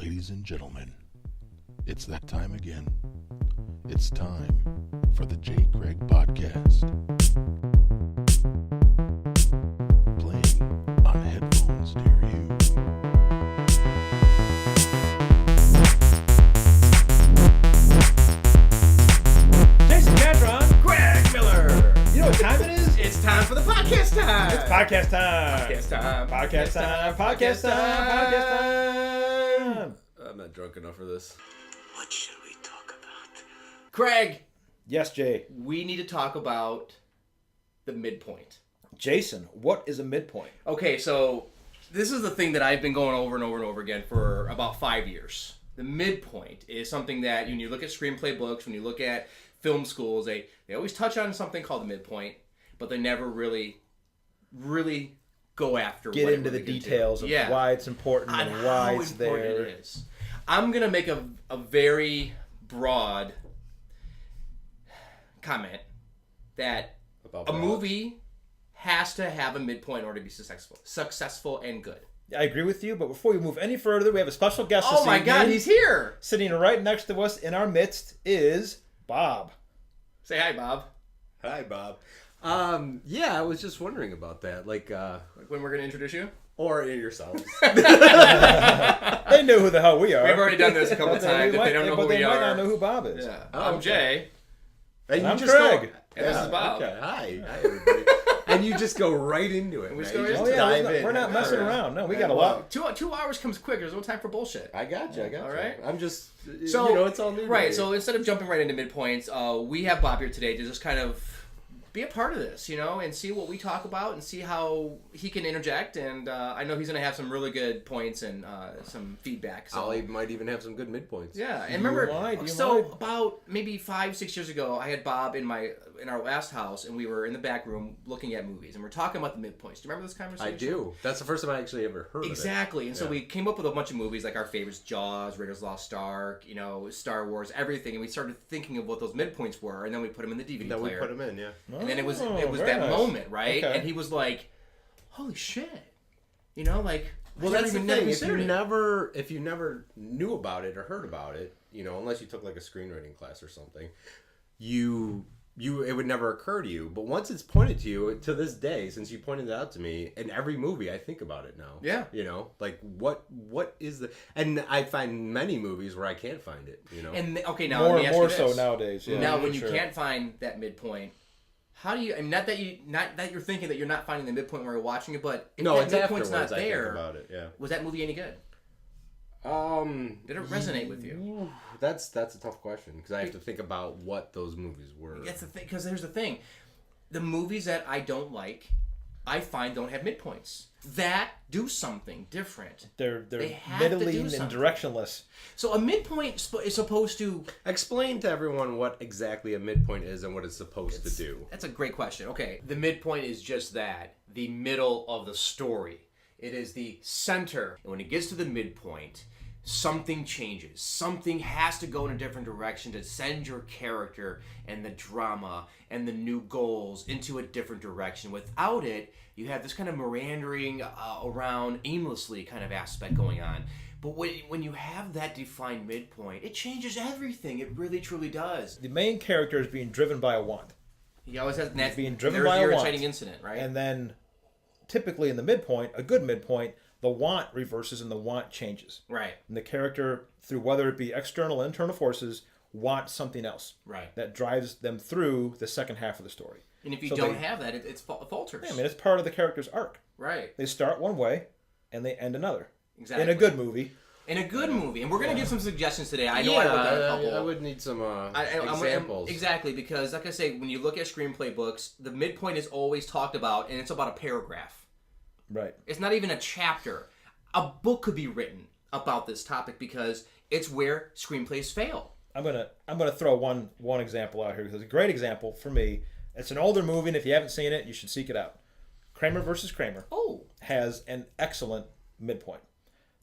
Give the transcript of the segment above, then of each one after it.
Ladies and gentlemen, it's that time again. It's time for the J. Craig Podcast. Playing on headphones near you. Jason Catron, Greg Miller. you know what time it is? It's time for the podcast time. It's podcast time. Podcast time. Podcast time. Podcast time. Podcast time. I'm not drunk enough for this. What should we talk about? Craig, Yes, Jay. we need to talk about the midpoint. Jason, what is a midpoint? Okay, so this is the thing that I've been going over and over and over again for about 5 years. The midpoint is something that when you look at screenplay books, when you look at film schools, they always touch on something called the midpoint, but they never really go after Get what into it the really details of Yeah. why it's important on and why how it's important there. it is. I'm going to make a very broad comment that About a broad. movie has to have a midpoint in order to be successful and good. I agree with you, but before we move any further, we have a special guest this Oh my God, evening. he's here! Sitting right next to us in our midst is Bob. Say hi, Bob. Hi, Bob. Yeah, I was just wondering about that. Like, When we're going to introduce you? or yourselves. They know who the hell we are. We've already done this a couple But times. If they don't know but who they we might are. not know who Bob is. Yeah. Oh, I'm okay. Jay. And you I'm just Craig. And this is Bob. Okay. Hi, everybody. And you just go right into it. We just right? go You right Oh into yeah, dive in. we're not messing All right. around. No, we got a lot. 2 hours comes quick. There's no time for bullshit. I got you. All right. I'm just, So, it's all new. to Right, me. so instead of jumping right into midpoints, we have Bob here today to just kind of be a part of this, and see what we talk about and see how he can interject. And I know he's going to have some really good points and some feedback. So. Ollie might even have some good midpoints. Yeah, and remember, you so might. about maybe 5-6 years ago, I had Bob in our last house, and we were in the back room looking at movies, and we're talking about the midpoints. Do you remember this conversation? I do. That's the first time I actually ever heard Exactly, of it. and so Yeah. we came up with a bunch of movies, like our favorites: Jaws, Raiders of the Lost Ark, Star Wars, everything, and we started thinking of what those midpoints were, and then we put them in the DVD Then we player. put them in, yeah. And then it was Oh, that very nice. moment, right? Okay. And he was like, "Holy shit!" Like, Well, I that's the never thing. considered it. If you never knew about it or heard about it, unless you took like a screenwriting class or something, it would never occur to you. But once it's pointed to you, to this day, since you pointed it out to me, in every movie I think about it now. Yeah. Like what is the? And I find many movies where I can't find it. And okay, now let More me ask more you so this. nowadays. Yeah, Now, for when you sure. can't find that midpoint, how do you? I mean, not that you're thinking that you're not finding the midpoint while you're watching it, but if No, that it's midpoint's afterwards not I think there, about it. Yeah. was that movie any good? Did it resonate with you? That's a tough question because I have to think about what those movies were. That's the thing. Because here's the thing: the movies that I don't like, I find don't have midpoints. That do something different. They're They have to do middling and something. directionless. So a midpoint is supposed to. Explain to everyone what exactly a midpoint is and what it's supposed to do. That's a great question. Okay, the midpoint is just that, the middle of the story. It is the center. And when it gets to the midpoint, something changes. Something has to go in a different direction to send your character and the drama and the new goals into a different direction. Without it, you have this kind of meandering around aimlessly kind of aspect going on. But when you have that defined midpoint, it changes everything. It really, truly does. The main character is being driven by a want. He always has that. Being driven there's by the a want. irritating incident, right? And then, typically in the midpoint, a good midpoint, the want reverses and the want changes. Right. And the character, through whether it be external or internal forces, wants something else. Right. That drives them through the second half of the story. And if you So don't they- have that, it falters. I mean, it's part of the character's arc. Right. They start one way, and they end another. Exactly. In a good movie. In a good movie. And we're going to give some suggestions today. I know I wrote down a couple. I would need some I'm- examples. exactly, because like I say, when you look at screenplay books, the midpoint is always talked about, and it's about a paragraph. Right. It's not even a chapter. A book could be written about this topic because it's where screenplays fail. I'm gonna throw one example out here because it's a great example for me. It's an older movie, and if you haven't seen it, you should seek it out. Kramer versus Kramer Oh. has an excellent midpoint.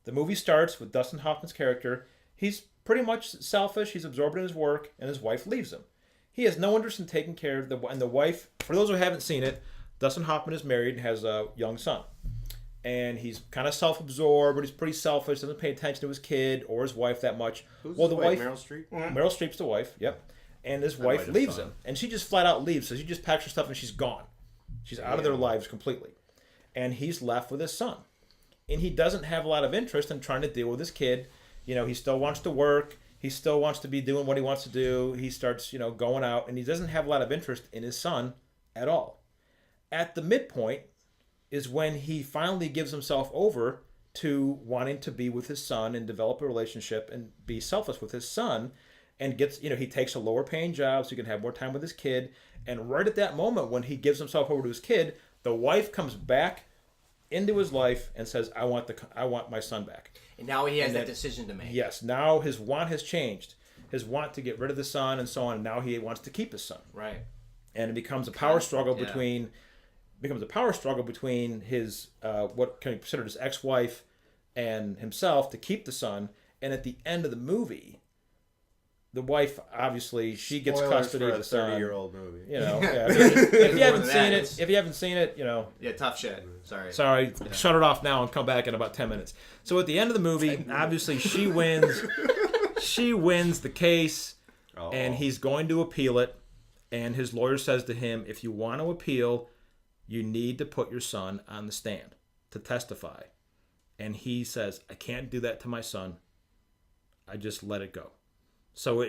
The movie starts with Dustin Hoffman's character. He's pretty much selfish. He's absorbed in his work, and his wife leaves him. He has no interest in taking care of the wife. For those who haven't seen it, Dustin Hoffman is married and has a young son. and he's kind of self-absorbed, but he's pretty selfish, doesn't pay attention to his kid or his wife that much. Who's the wife? Meryl Streep? Meryl Streep's the wife, yep. And his wife leaves him. And she just flat out leaves. So she just packs her stuff and she's gone. She's out of their lives completely. And he's left with his son. And he doesn't have a lot of interest in trying to deal with his kid. You know, he still wants to work. He still wants to be doing what he wants to do. He starts, you know, going out. And he doesn't have a lot of interest in his son at all. At the midpoint is when he finally gives himself over to wanting to be with his son and develop a relationship and be selfless with his son, and gets, you know, he takes a lower paying job so he can have more time with his kid. And right at that moment when he gives himself over to his kid, the wife comes back into his life and says, I want my son back. And now he has that decision to make. Yes, now his want has changed. His want to get rid of the son and so on, and now he wants to keep his son. Right. And it becomes a power struggle between his what can be considered his ex-wife and himself to keep the son. And at the end of the movie, the wife, obviously, she gets custody of the son. 30-year-old movie. You know, yeah. If you haven't seen it, you know. Yeah, tough shit. Sorry. Yeah. Shut it off now and come back in about 10 minutes. So at the end of the movie, obviously, she wins. She wins the case, and he's going to appeal it. And his lawyer says to him, if you want to appeal, you need to put your son on the stand to testify. And he says, I can't do that to my son. I just let it go. So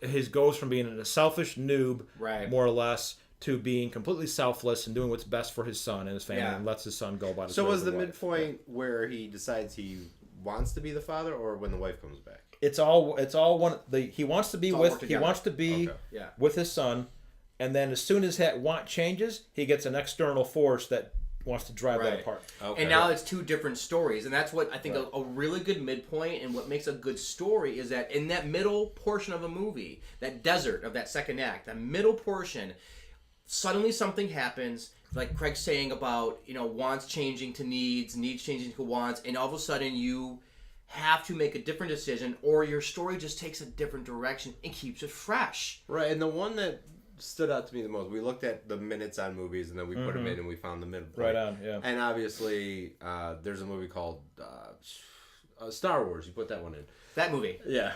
his goes from being a selfish noob, more or less, to being completely selfless and doing what's best for his son and his family, and lets his son go about his way. So was the midpoint where he decides he wants to be the father, or when the wife comes back? It's all one. He wants to be with his son, and then as soon as that want changes, he gets an external force that wants to drive that apart. Okay. And now it's two different stories, and that's what I think a really good midpoint and what makes a good story is that in that middle portion of a movie, that desert of that second act, that middle portion, suddenly something happens, like Craig's saying about, you know, wants changing to needs changing to wants, and all of a sudden you have to make a different decision, or your story just takes a different direction and keeps it fresh. Right, and the one that stood out to me the most, we looked at the minutes on movies and then we put them in and we found the midpoint. Right on, yeah. And obviously, there's a movie called Star Wars. You put that one in. That movie. Yeah.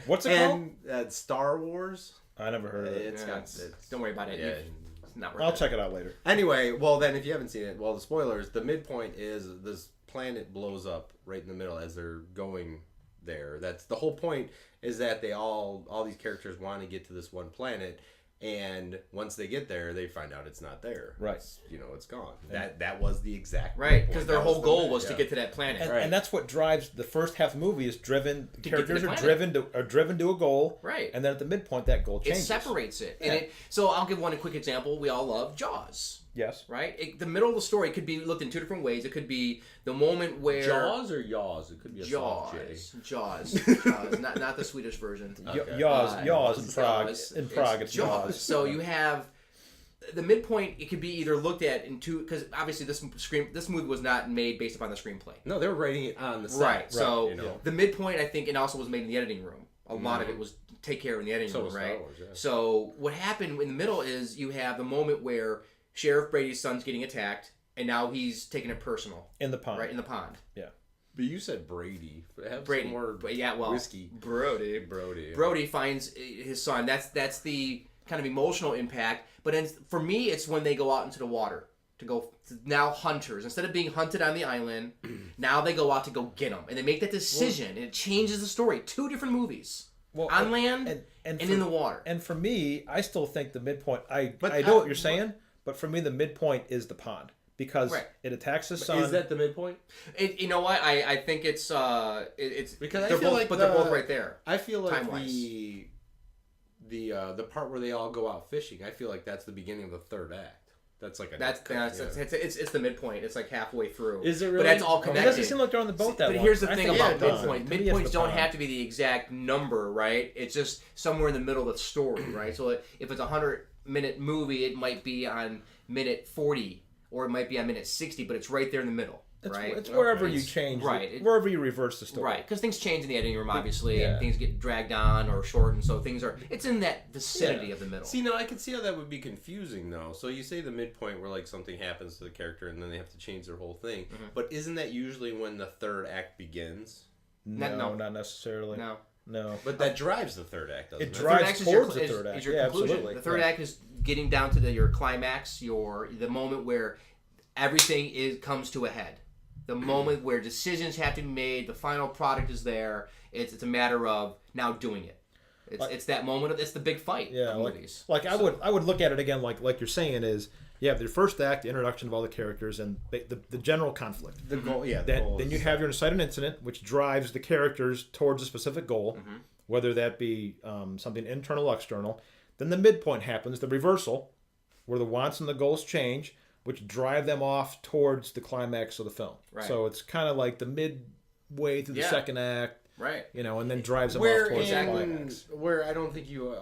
What's it called? Star Wars. I never heard of it. It's don't worry about it. Yeah. It's not worth I'll check it out later. Anyway, well then, if you haven't seen it, the spoilers, the midpoint is this planet blows up right in the middle as they're going there. That's the whole point, is that they all these characters want to get to this one planet. And once they get there, they find out it's not there. Right. It's gone. That was the exact right, because their whole goal was to get to that planet. And that's what drives the first half of the movie, is characters are driven to a goal. Right. And then at the midpoint, that goal changes. It separates it. Yeah. So I'll give one quick example. We all love Jaws. Yes. Right? The middle of the story could be looked in two different ways. It could be the moment where... Jaws or Yaws? It could be a Jaws. soft J. Jaws. Not the Swedish version. Okay. Yaws in Prague. In Prague, it's Jaws. So you have... The midpoint, it could be either looked at in two... Because obviously this movie was not made based upon the screenplay. No, they were writing it on the set. Right. So the midpoint, I think, and also was made in the editing room. A lot of it was take care of in the editing room, right? Star Wars, yeah. So what happened in the middle is you have the moment where Sheriff Brady's son's getting attacked, and now he's taking it personal. In the pond. Right, in the pond. Yeah. But you said Brady. Have Brady. Some more whiskey. Brody. Brody finds his son. That's the kind of emotional impact. But for me, it's when they go out into the water to go. Now hunters, instead of being hunted on the island, now they go out to go get them, and they make that decision, and it changes the story. Two different movies. On land and in the water. And for me, I still think the midpoint. I know what you're saying, but for me, the midpoint is the pond, because it attacks his son. Is that the midpoint? You know what? I think it's because I they're feel both, like but they're both right there. I feel like time-wise. the part where they all go out fishing, I feel like that's the beginning of the third act. That's like it's the midpoint. It's like halfway through. Is it really? But that's all connected. It doesn't seem like they're on the boat that But long. here's the thing about midpoint. Midpoints don't have to be the exact number, right? It's just somewhere in the middle of the story, right? So if it's a 100-minute movie, it might be on minute 40 or it might be on minute 60, but it's right there in the middle. right? It's wherever you change, right? Wherever you reverse the story, right? Because things change in the editing room, obviously, Yeah. and things get dragged on or shortened, so things are. It's in that vicinity of the middle. See, no, I can see how that would be confusing, though. So you say the midpoint where like something happens to the character and then they have to change their whole thing, but isn't that usually when the third act begins? No, not necessarily. No. But that drives the third act, doesn't it? It drives towards the is third act. your Yeah, conclusion. absolutely. The third act is getting down to your climax, the moment where everything comes to a head. The moment where decisions have to be made, the final product is there. It's a matter of now doing it. It's that moment. It's the big fight of movies. I would look at it again like you're saying is you have your first act, the introduction of all the characters, and the general conflict. The goal, yeah. Then you have your inciting incident, which drives the characters towards a specific goal, whether that be something internal or external. Then the midpoint happens, the reversal, where the wants and the goals change, which drive them off towards the climax of the film. Right. So it's kind of like the midway through the second act, right? And then drives them off towards the climax. Where I don't think you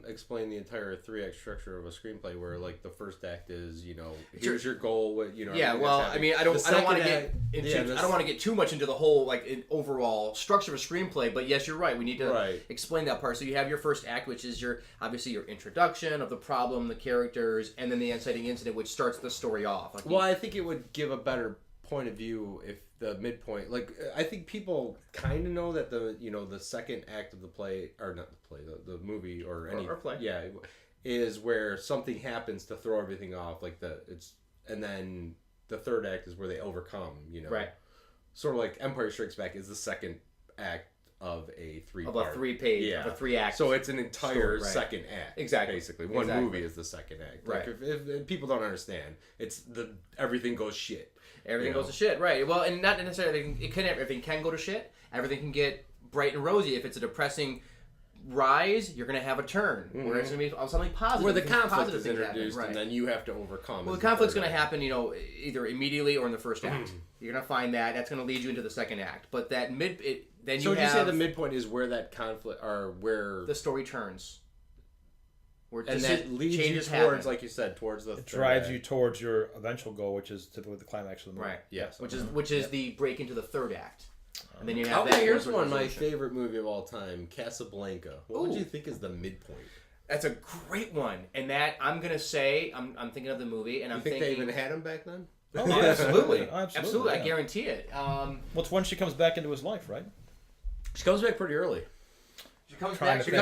explain the entire 3-act structure of a screenplay, where like the first act is, here's your goal, Yeah, well, I mean, I don't want to get too much into the whole overall structure of a screenplay, but yes, you're right. We need to explain that part. So you have your first act, which is obviously your introduction of the problem, the characters, and then the inciting incident, which starts the story off. I think it would give a better point of view if the midpoint, I think people kind of know that the second act of the play, or not the play, the movie or any play, is where something happens to throw everything off, and then the third act is where they overcome, right? Sort of like Empire Strikes Back is the second act of a 3-page, of a 3-act. So it's an entire second act. Exactly. Basically, one movie is the second act. Right. If people don't understand, it's everything goes shit. Everything goes to shit, right? Well, and not necessarily everything can go to shit. Everything can get bright and rosy. If it's a depressing rise, you're going to have a turn. Where it's going to be something positive. Where the conflict is introduced, and then you have to overcome. Well, the conflict's going to happen, either immediately or in the first act. You're going to find that. That's going to lead you into the second act. But that then you say the midpoint is where that conflict, or where the story turns. And that leads you towards, like you said, towards the it drives you towards your eventual goal, which is typically the climax of the movie. Right. Yes. Which is the break into the third act. And then you have here's one of my favorite movie of all time, Casablanca. What would you think is the midpoint? That's a great one. And that, I'm going to say, I'm thinking of the movie, and I'm thinking... they even had him back then? Oh, yeah, absolutely. Absolutely. I guarantee it. Well, it's when she comes back into his life, right? She comes back pretty early. She comes back in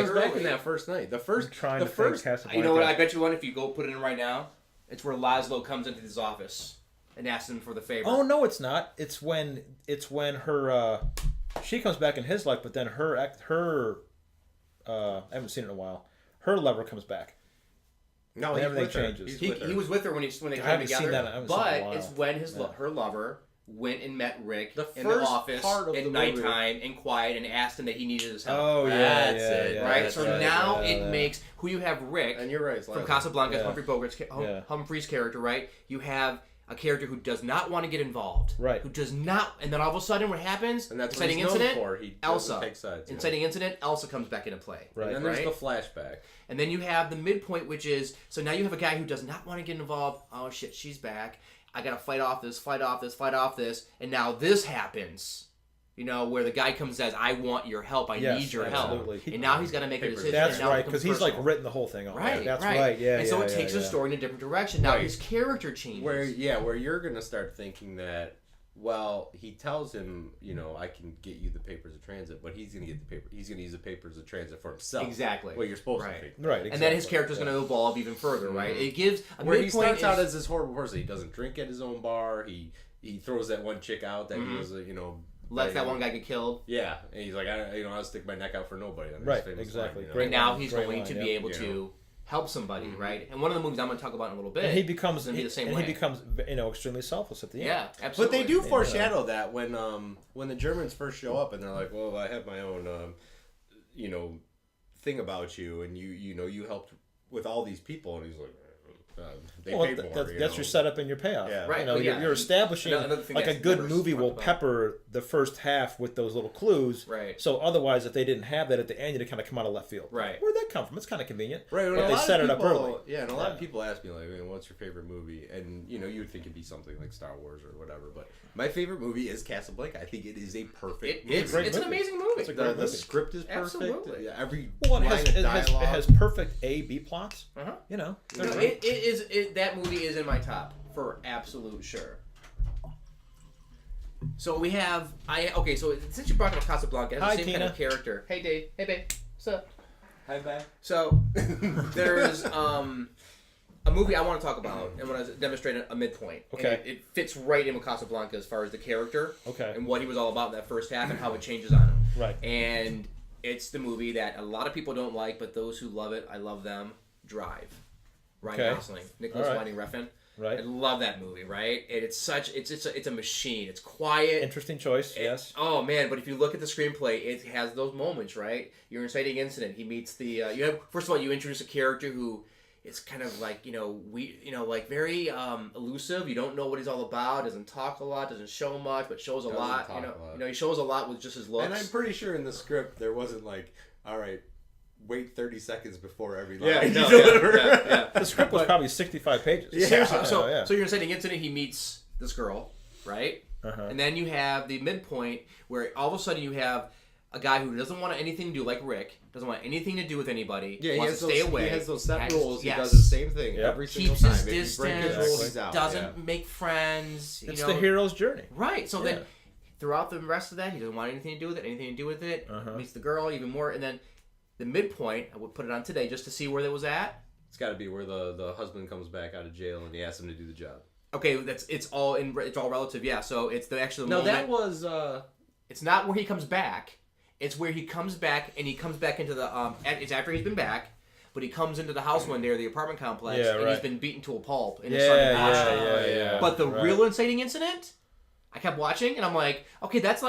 that first night. The first. You know what? I bet you one. If you go put it in right now, it's where Laszlo comes into his office and asks him for the favor. Oh no, it's not. It's when her she comes back in his life, but then her I haven't seen it in a while. Her lover comes back. No, everything changes. He was with her when they came together. But it's when her lover went and met Rick in the office at nighttime and quiet and asked him that he needed his help. Oh, yeah. That's it. Right? So now it makes who you have Rick, and you're right, from Casablanca, Humphrey's character, right? You have a character who does not want to get involved. Right. Who does not, and then all of a sudden what happens? And that's inciting what he's incident, known for. He Elsa. Take sides, inciting incident, Elsa comes back into play. Right. And then there's the flashback. And then you have the midpoint, which is, so now you have a guy who does not want to get involved. Oh shit, she's back. I gotta fight off this, and now this happens. Where the guy comes and says, I want your help, I need your help. And now he's got to make a decision. That's right, because he's written the whole thing off. Right, that's right. Yeah, and so it takes the story in a different direction. Now his character changes. Where you're going to start thinking that, well, he tells him, I can get you the papers of transit, but he's going to get the paper. He's going to use the papers of transit for himself. Exactly. What you're supposed to think. Right. Exactly. And then his character's going to evolve even further, right? It gives where he starts out as this horrible person. He doesn't drink at his own bar. He throws that one chick out that he was, lets that one guy get killed. Yeah, and he's like, I'll stick my neck out for nobody. Right, exactly. Line, and now he's going to be able to help somebody, right? And one of the movies I'm going to talk about in a little bit. And he becomes the same way. And he becomes extremely selfless at the end. Yeah, absolutely. But they do foreshadow that when the Germans first show up and they're like, well, I have my own thing about you, and you helped with all these people, and he's like, They paid more. That's your setup and your payoff. Yeah. Right. You're establishing Another thing like a that's good never movie will talked about. pepper the first half with those little clues. Right. So otherwise, if they didn't have that at the end, it'd kind of come out of left field. Right. Where'd that come from? It's kind of convenient. Right, But they set it up early. Yeah, and a lot of people ask me like, "What's your favorite movie?" And you would think it'd be something like Star Wars or whatever. But my favorite movie is Casablanca. I think it is a perfect. It's an amazing movie. The script is perfect. Absolutely. Yeah, every Well, line of dialogue. it has perfect A/B plots. Uh-huh. They're That movie is in my top for absolute sure. So we have So since you brought up Casablanca, it has Hi, the same kind Tina. of character. Hey Dave. Hey babe. What's up? Hi, babe. So there's a movie I want to talk about and want to demonstrate a midpoint. Okay. And it fits right in with Casablanca as far as the character. Okay. And what he was all about in that first half and how it changes on him. Right. And it's the movie that a lot of people don't like, but those who love it, I love them. Drive. Ryan Okay. Gosling, Nicholas All right. Winding Refn. Right. I love that movie, right? And it's a machine. It's quiet. Interesting choice. Yes. Oh man, but if you look at the screenplay, it has those moments, right? Your inciting incident. He meets the first of all, you introduce a character who is kind of like like very elusive. You don't know what he's all about. Doesn't talk a lot. Doesn't show much, but shows a lot. talk a lot. He shows a lot with just his looks. And I'm pretty sure in the script there wasn't like, all right, wait 30 seconds before every line. Yeah, no, yeah. The script was probably 65 pages. Yeah. Seriously. So, yeah. so your inciting incident, he meets this girl, right? Uh-huh. And then you have the midpoint where all of a sudden you have a guy who doesn't want anything to do, like Rick, doesn't want anything to do with anybody. Yeah, wants to stay away. He has those set rules. Yes. He does the same thing Yep. every single Keeps time. his If you break his distance. rules, he's out. Doesn't make friends. It's the hero's journey. Right. So Yeah. then, throughout the rest of that, he doesn't want anything to do with it. Uh-huh. Meets the girl even more, and then the midpoint. I would put it on today just to see where that was at. It's got to be where the husband comes back out of jail and he asks him to do the job. Okay, it's all relative. Yeah. So it's the actual. No, moment. that was. It's not where he comes back. It's where he comes back, and he comes back into the. It's after he's been back, but he comes into the house one day, or the apartment complex, Yeah, and right. he's been beaten to a pulp. And Yeah. But the Right. real inciting incident, I kept watching, and I'm like, okay, that's the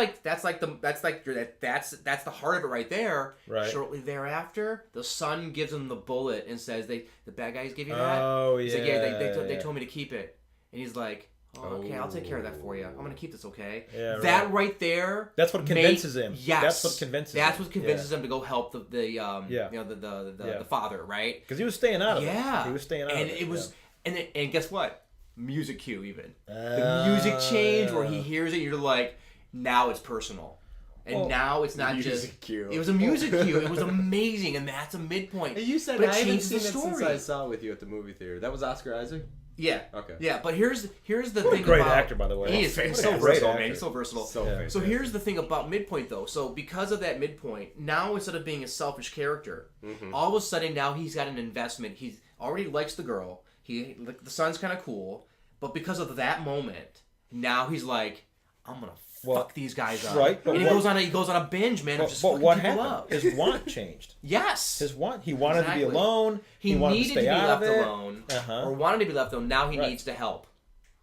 heart of it right there. Right. Shortly thereafter, the son gives him the bullet and says, the bad guys give you that. Oh, He's yeah. like, they told me to keep it, and he's like. Oh, okay, I'll take care of that for you. I'm gonna keep this, okay? Yeah, that right there. That's what convinces him. Yes, That's what convinces That's him. what convinces him to go help the Yeah. the father, right? Because he was staying out of it. Yeah, He was staying out and of it. it was and guess what? Music cue even. Yeah. The music change where he hears it, you're like, now it's personal. And Well, now it's not music just cue. It was a music cue. It was amazing, and that's a midpoint. Hey, you said but I it haven't changes seen the it since story. I saw it with you at the movie theater. That was Oscar Isaac? Yeah. Okay. Yeah, but here's the What a thing great about actor, by the way. He is What a so great versatile, actor. man. He's so versatile. So Yeah. fantastic. So here's the thing about midpoint, though. So because of that midpoint, now instead of being a selfish character, all of a sudden now he's got an investment. He already likes the girl. The son's kind of cool, but because of that moment, now he's like, I'm gonna fuck these guys up. right, but and he goes on a binge, man. Of just But fucking what people happened? up. His want changed. Yes. He wanted to be Exactly. alone. He wanted needed to be stay out left of it. alone, Uh-huh. or wanted to be left alone. Now he Right. needs to help.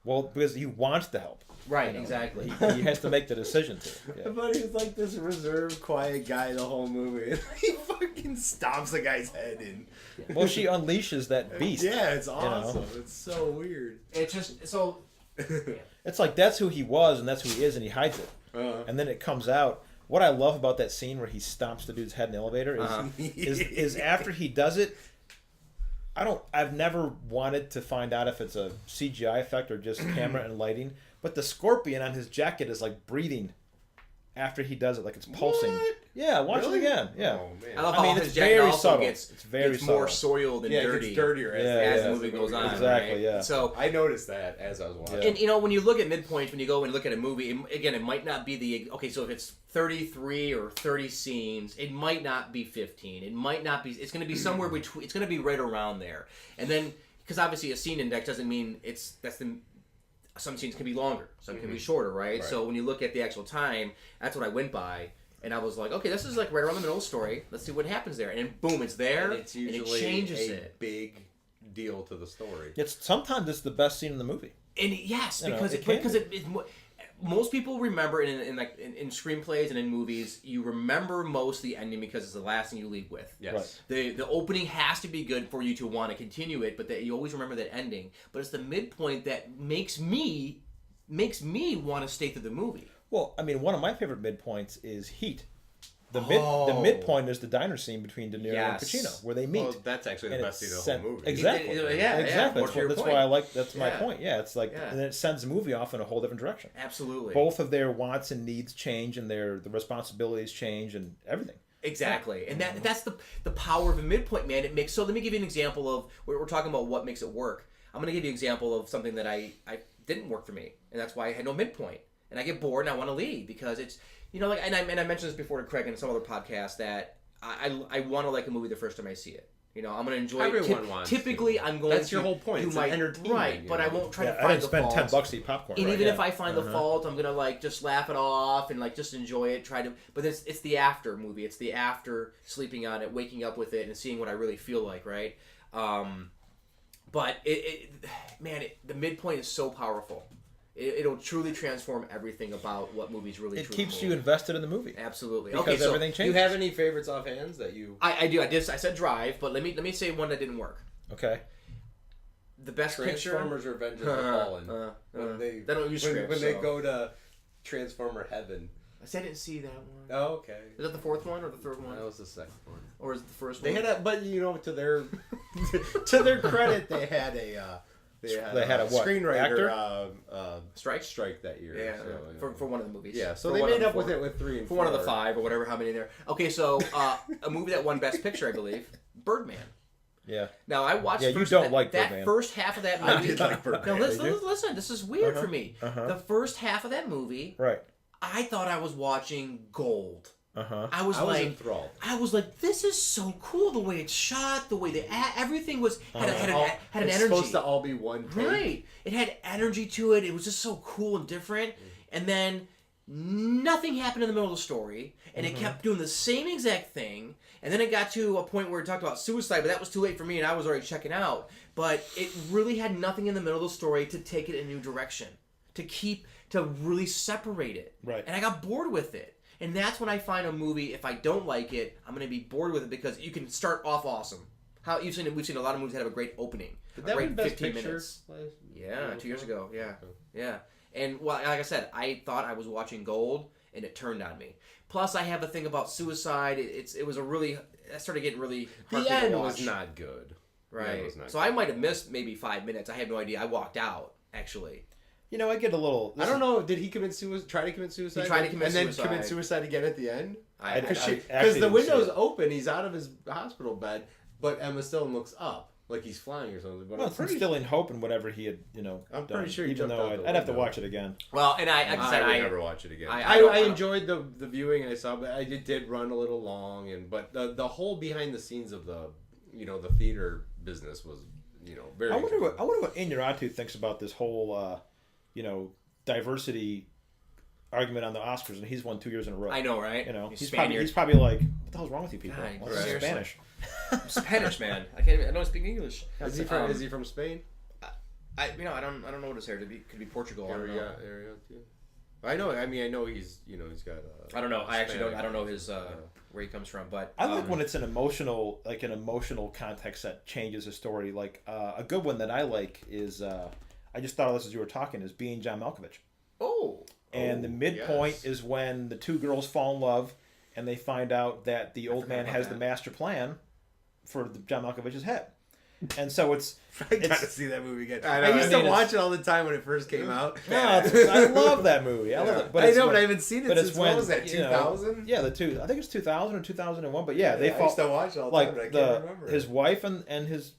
Well, because he wants to help. Right. Exactly. He has to make the decision to. Yeah. But he's like this reserved, quiet guy the whole movie. He fucking stomps the guy's head in. Well, she unleashes that beast. Yeah, it's know? awesome. It's so weird. It's just so. It's like that's who he was and that's who he is, and he hides it. And then it comes out. What I love about that scene where he stomps the dude's head in the elevator is after he does it. I've never wanted to find out if it's a CGI effect or just camera and lighting, but the scorpion on his jacket is like breathing after he does it, like it's pulsing. What? Yeah, watch Really? it again. Yeah. Oh, man. I love I mean, how it's his jacket very also subtle. gets It's very more subtle. soiled and Yeah, it dirty gets dirtier as, Yeah, as the movie goes on. Exactly, right? yeah. So, I noticed that as I was watching. and you know, when you look at midpoints, when you go and look at a movie, again, it might not be so if it's 33 or 30 scenes, it might not be 15. It might not be. It's going to be somewhere between. It's going to be right around there. And then, because obviously a scene index doesn't mean some scenes can be longer, some can be shorter, right? So when you look at the actual time, that's what I went by. And I was like, okay, this is like right around the middle of the story. Let's see what happens there. And then boom, it's there, And it's usually and it changes a it. big deal to the story. Sometimes it's the best scene in the movie. And yes, You know, because it can it's more, most people remember in screenplays and in movies, you remember most the ending because it's the last thing you leave with. Yes. Right. The opening has to be good for you to want to continue it, but that you always remember that ending. But it's the midpoint that makes me want to stay through the movie. Well, I mean, one of my favorite midpoints is Heat. The midpoint is the diner scene between De Niro and Pacino, where they meet. Well, that's actually the best scene of the whole movie. Exactly. Exactly. That's why I like. That's my point. Yeah, it's like, and then it sends the movie off in a whole different direction. Absolutely. Both of their wants and needs change, and the responsibilities change, and everything. Exactly, and that's the power of a midpoint, man. It makes. So let me give you an example of we're talking about what makes it work. I'm going to give you an example of something that I didn't work for me, and that's why I had no midpoint, and I get bored and I want to leave because it's. Like, and I mentioned this before to Craig in some other podcast that I want to like a movie the first time I see it. I'm going to enjoy it. Everyone wants Typically, to. I'm going That's to your whole point. It's entertainment. Right, but I won't try to find I didn't the spend faults. $10 to eat popcorn. And even if I find the fault, I'm going to like just laugh it off and like just enjoy it. But it's the after movie. It's the after sleeping on it, waking up with it, and seeing what I really feel like, right? But the midpoint is so powerful. It'll truly transform everything about what movies really. It keeps you invested in the movie. Absolutely. Because everything changes. Do you have any favorites offhand that you? I do. I said Drive, but let me say one that didn't work. Okay. The best Transformers: picture. Revenge of the Fallen. They don't use scripts. When they go to Transformer Heaven. I didn't see that one. Oh, okay. Is that the fourth one or the third one? That was the second one. Or is it the first They one? had but to their to their credit, they had a what? Screenwriter strike that year. Yeah, so, for one of the movies. Yeah, so For they one made of the up with four. it with 3 and 4. For one of the 5 or whatever, how many there. Okay, so a movie that won Best Picture, I believe, Birdman. Yeah. Now I watched. Yeah, you don't like that Birdman. first half of that movie. I did like Birdman. Now listen. This is weird for me. Uh-huh. The first half of that movie, Right. I thought I was watching gold. I was enthralled. I was like, this is so cool. The way it's shot, the way everything was had an energy. It's supposed to all be one take. Right. It had energy to it. It was just so cool and different. And then nothing happened in the middle of the story, and it kept doing the same exact thing. And then it got to a point where it talked about suicide, but that was too late for me, and I was already checking out. But it really had nothing in the middle of the story to take it in a new direction, to really separate it. Right. And I got bored with it. And that's when I find a movie, if I don't like it, I'm going to be bored with it because you can start off awesome. We've seen a lot of movies that have a great opening. Did that win Best 15 Picture? minutes. Yeah, 2 years ago. Yeah. And well, like I said, I thought I was watching gold, and it turned on me. Plus, I have a thing about suicide. It was a really. I started getting really. The end was not good. Right. So I might have missed maybe 5 minutes. I have no idea. I walked out actually. I get a little. I don't know. Did he try to commit suicide? He tried to commit suicide. And then commit suicide again at the end? Actually Because the didn't window's see it. open, he's out of his hospital bed, but Emma Stone looks up like he's flying or something. But Well, it's instilling hope in whatever he had, I'm done. pretty sure he Even jumped though out the I'd have to window. watch it again. Well, and I would never watch it again. I enjoyed the viewing I saw, but it did run a little long. But the whole behind the scenes of the the theater business was very. I wonder what Inarritu thinks about this whole diversity argument on the Oscars, and he's won 2 years in a row. I know, right? He's probably like, what the hell's wrong with you people? God, What's seriously. Spanish? I'm Spanish, man. I don't speak English. Is he from Spain? I don't know what his heritage could be Portugal. I don't know. Area too. I know. I know he's he's got. I don't know. I actually don't. I don't know his where he comes from. But I like when it's an emotional context that changes a story. Like a good one that I like is I just thought of this as you were talking is Being John Malkovich. Oh. And the midpoint yes. is when the two girls fall in love, and they find out that the old man has the master plan for John Malkovich's head. And so it's I gotta see that movie again. I know, I used I mean, to watch it all the time when it first came out. No, I love that movie. I love it. But I haven't seen it since when was that? 2000? Yeah, I think it's 2000 or 2001. But yeah, they I fall. used to watch it all the time, but I can't remember. His wife and his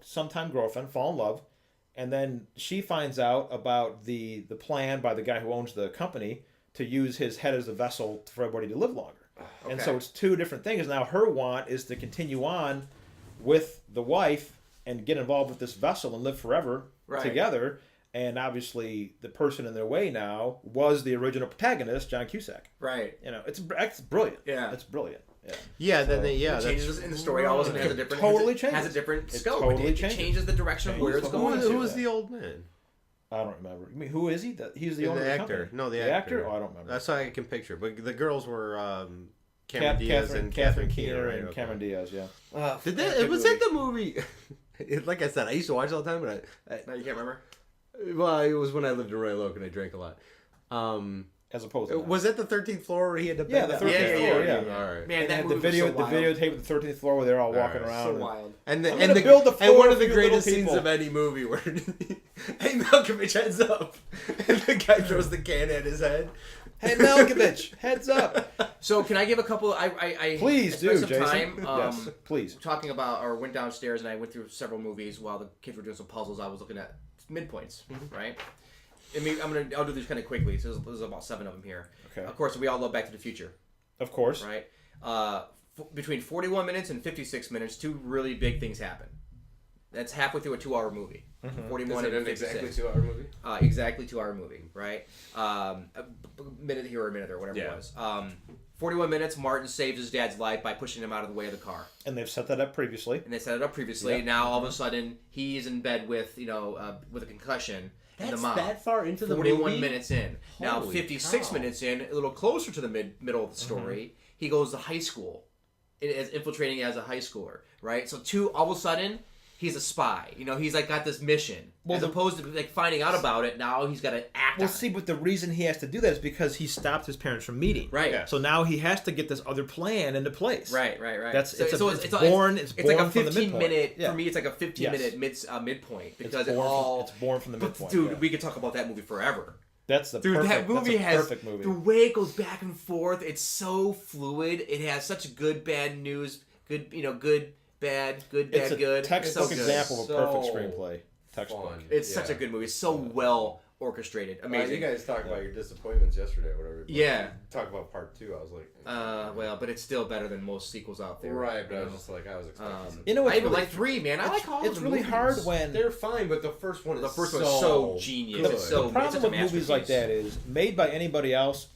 sometime girlfriend fall in love, and then she finds out about the plan by the guy who owns the company to use his head as a vessel for everybody to live longer. Okay. And so it's two different things. Now her want is to continue on with the wife and get involved with this vessel and live forever together. And obviously, the person in their way now was the original protagonist, John Cusack. Right. It's brilliant. Yeah. It's brilliant. Yeah. Yeah. So, it changes in the story. All of a sudden, has a different totally has a different scope. Totally it changes the direction of where it's going. Who was the old man? I don't remember. I mean, who is he? He's the owner the of the actor. company. No, the actor. actor. Oh, I don't remember. That's how I can picture. But the girls were Cameron Diaz and Catherine Keener, Keener right? and Okay. Cameron Diaz. Yeah. Was that the movie? Like I said, I used to watch it all the time, but No, you can't remember. well, it was when I lived in Royal Oak and I drank a lot. As opposed to Was that the 13th floor where he had to Yeah, bend the down? 13th floor, yeah. All right. Man, and that had the movie video, was so wild. the videotape of the 13th floor where they're all walking Alright, around. So and- wild. And the, I'm and gonna the build the and one floor of the for you little greatest scenes people. of any movie where hey Malkovich, heads up, and the guy throws the can at his head. Hey Malkovich, heads up! So can I give a couple? I Please spent do, some Jason. time. Yes, please. Talking about, or went downstairs and I went through several movies while the kids were doing some puzzles. I was looking at midpoints, right? I mean, I'll do these kind of quickly. So there's about 7 of them here. Okay. Of course, we all love Back to the Future, Of course. right? Between 41 minutes and 56 minutes, 2 really big things happen. That's halfway through a 2-hour movie. 41 and 56. 2-hour movie? Exactly 2-hour movie, right? A minute here or a minute there, whatever it was. 41 minutes, Martin saves his dad's life by pushing him out of the way of the car. And they've set that up previously. And they set it up previously. Yep. Now all of a sudden he's in bed with with a concussion. And the mom. that far into the 41 movie? minutes in. Now Holy 56 cow. minutes in, a little closer to the middle of the story, he goes to high school, is infiltrating as a high schooler, right? So all of a sudden, he's a spy. He's like got this mission. As opposed to like finding out about it, now he's got to act. Well, on see, it. but the reason he has to do that is because he stopped his parents from meeting. Right. Yeah. So now he has to get this other plan into place. Right. That's it's born like from a the 15 midpoint. minute Yeah. for me. It's like a 15 Yes. minute midpoint because It's born from the midpoint. Dude, yeah. we could talk about that movie forever. That's the Dude, perfect, that movie that's a has perfect movie. the way it goes back and forth. It's so fluid. It has such good, bad news. Good, good, bad, good, It's bad, a good. textbook It's so good. example of a perfect So screenplay. Textbook. fun. It's such a good movie. It's so well orchestrated. Amazing. You guys talked about your disappointments yesterday, or whatever. Yeah. Talk about part 2. I was like, well, but it's still better than most sequels out there. right, but you I was know? just like, I was expecting. something. You know, I it's even really, like 3, man. I like all it's of the really movies. hard when They're fine, but the first one is The first one's so genius. good. It's so the problem it's such with a movies like masterpiece. that is made by anybody else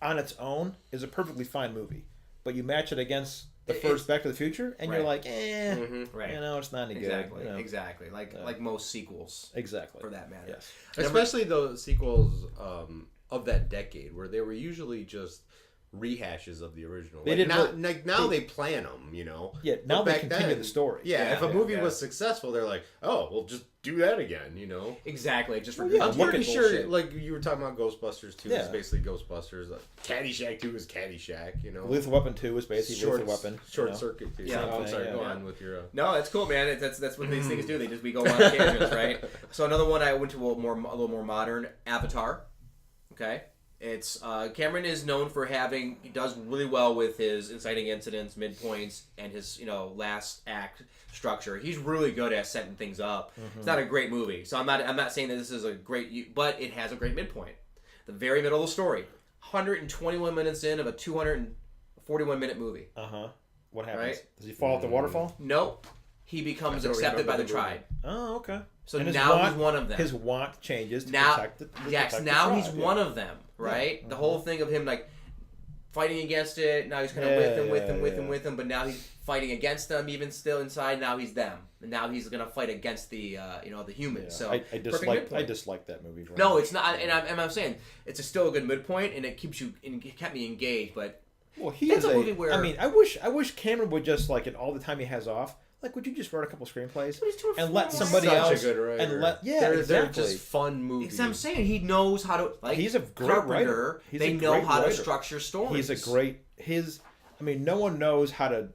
on its own is a perfectly fine movie, but you match it against the first Back to the Future, and you're Right. like, Right. it's not any Exactly. good. Exactly. Like most sequels, Exactly. for that matter. Yes. Especially those sequels of that decade, where they were usually just rehashes of the original. They Like, did now, really- like now they plan them, you know. Yeah, But now they back continue then, the story. Yeah, if a Yeah, movie yeah. was successful, they're like, oh, we'll just do that again, you know. Exactly. Just for Well, yeah, I'm look pretty at sure, bullshit. like you were talking about Ghostbusters 2 is Yeah. basically Ghostbusters. Caddyshack 2 is Caddyshack, you know. Lethal Weapon 2 is basically Lethal Weapon. Short Circuit 2. Yeah. Oh, I'm Same sorry, thing, go yeah. on with your... No, that's cool, man. That's what these things do. We go on tangents, right? So another one I went to a little more modern, Avatar. Okay, it's Cameron is known for he does really well with his inciting incidents, midpoints, and his last act structure. He's really good at setting things up. It's not a great movie, so I'm not saying that this is a great, but it has a great midpoint. The very middle of the story, 121 minutes in of a 241-minute movie. What happens? Right. Does he fall off the waterfall? Nope, he becomes I don't accepted by the remember the movie. tribe. Oh, okay. So And his now he's one of them. His want changes to Now, protect the yes, protect now the he's tribe, one yeah. of them, right? The whole thing of him like fighting against it. Now he's kind of Yeah, with him, but now he's fighting against them, even still inside. Now he's them, and now he's gonna fight against the the humans. So I perfect dislike midpoint. that movie. very No, much. it's not, and I'm saying it's still a good midpoint, and it kept me engaged. But Well, he That's is a movie where- I mean, I wish Cameron would just like in all the time he has off. Like, would you just write a couple screenplays But he's doing and let fine. somebody Such else a good writer. and let they're exactly. just fun movies. it's, I'm saying he knows how to like. He's a great Carpenter. writer. He's They a know great how to writer. structure stories. He's a great I mean, no one knows how to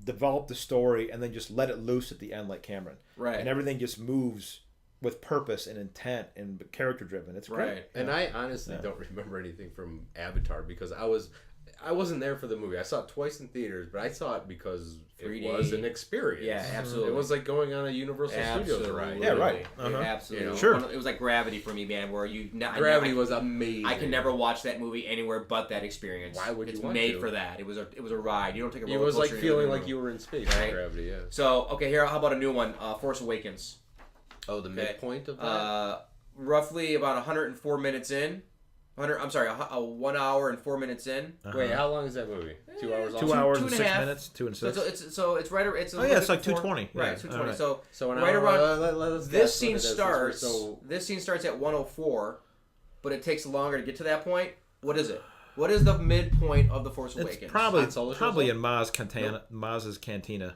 develop the story and then just let it loose at the end like Cameron. Right. And everything just moves with purpose and intent and character driven. It's great. Right. And I honestly don't remember anything from Avatar because I wasn't there for the movie. I saw it twice in theaters, but I saw it because 3D. it was an experience. Yeah, absolutely. It was like going on a Universal Studios ride. Yeah, right. Absolutely. You know? Sure. It was like Gravity for me, man. Where Gravity was amazing. I can never watch that movie anywhere but that experience. Why would you It's want made to? for that. It was a ride. You don't take a It roller was like coaster in feeling the like room. you were in space. Right. Gravity, yeah. So okay, here how about a new one? Force Awakens. Oh, the midpoint of that. Roughly about 104 minutes in, I'm sorry, 1 hour and 4 minutes in. Wait, how long is that movie? 2 hours. 2 hours and 2 and a 6 half. minutes. 2 and 6. So it's right. It's Oh yeah, it's like 2:20. Right, Yeah. 2:20. Right. So an right hour, around let's this guess scene what it is, since starts. we're so- This scene starts at 1:04, but it takes longer to get to that point. What is it? What is the midpoint of the Force Awakens? It's probably Solo in Maz's cantina.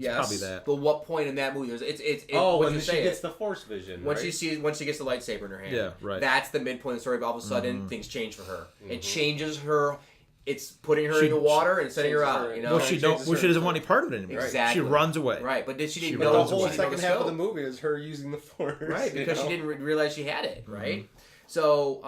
Yes, probably that. But what point in that movie? It's when she gets the Force vision. when right? she gets the lightsaber in her hand. Yeah, right. That's the midpoint of the story. But all of a sudden, things change for her. It changes her. It's putting her in the water and setting her out. You know, Well, she doesn't want any part of it anymore. Exactly. She runs away. Right, but she didn't But know the runs whole away. second half of the movie is her using the Force. Right, because you know? she didn't realize she had it. Right, so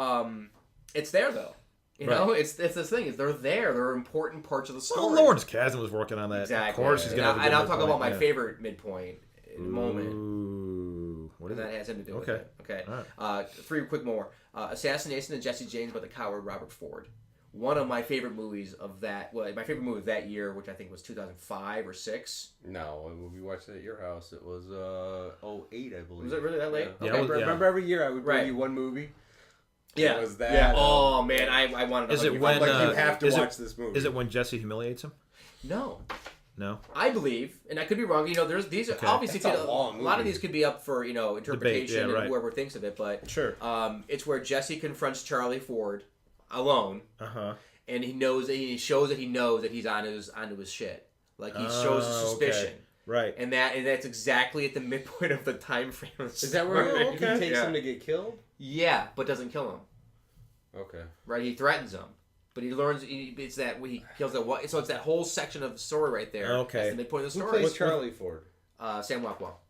it's there though. You know, it's this thing. Is they're there. They're important parts of the story. Well, Lawrence Kasdan was working on that. Exactly. Of course, he's gonna. have a And good I'll talk midpoint, about my yeah. favorite midpoint in a moment. Ooh, what is And that it? has something to do with Okay. it. Okay. All right. 3 quick more. Assassination of Jesse James by the coward Robert Ford. One of my favorite movies of that. Well, my favorite movie of that year, which I think was 2005 or 6. No, when we watched it at your house, it was 08, I believe. Was it really that late? Yeah. Okay. Remember every year I would bring Right. you one movie? Yeah. It was that. Yeah. Oh man, I wanted to. Is hug it you. when? Like, you have to is watch it, this movie. Is it when Jesse humiliates him? No. No. I believe, and I could be wrong. You know, these are Okay. obviously That's a a long lot of movie. these could be up for interpretation yeah, right. and whoever thinks of it. But Sure. it's where Jesse confronts Charlie Ford alone, and he shows that he knows that he's onto his shit. Like he shows a suspicion. Okay. Right. And that's exactly at the midpoint of the time frame. Is that where Oh, he okay. takes Yeah. him to get killed? Yeah, but doesn't kill him. Okay. Right? He threatens him. But he learns it's that when he kills that. So it's that whole section of the story right there. Okay. That's the midpoint of the Who story. plays Charlie Ford? Sam Rockwell.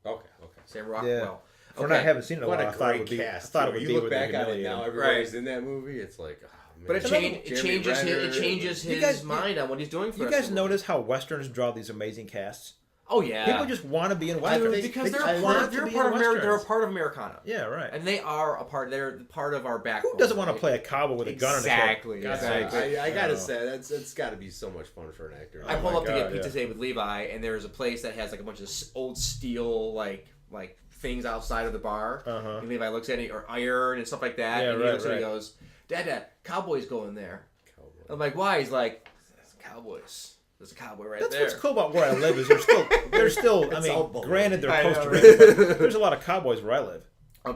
Okay. Sam Rockwell. Yeah. I haven't seen it in a What while. a I thought it great would be. cast. I thought it would you be look with back the on it now, humiliating. everybody's in that movie. It's like, oh, man. But it Jeremy Renner, changes You his guys- mind on what he's doing for You us. guys notice how westerns draw these amazing casts? Oh yeah. People just want to be in westerns. because they're just a part want of to they're be part in of America. They're a westerns. part of Americana. Yeah, right. And they are a part. They're part of our backbone. Who doesn't want to right? play a cowboy with a gun in his head? Exactly. God's Exactly. sakes. I gotta know. say that's got to be so much fun for an actor. I Oh pulled my up to God, get pizza yeah. today with Levi, and there's a place that has like a bunch of old steel like things outside of the bar. Uh-huh. And Levi looks at it, or iron and stuff like that. Yeah, and he right, looks at it and right. goes, Dad, cowboys go in there. Cowboy. I'm like, why? He's like, "That's cowboys. There's a cowboy right That's there. what's cool about where I live is there's still. I It's all mean, baloney. granted they're I know, Costa right? Rican, but there's a lot of cowboys where I live.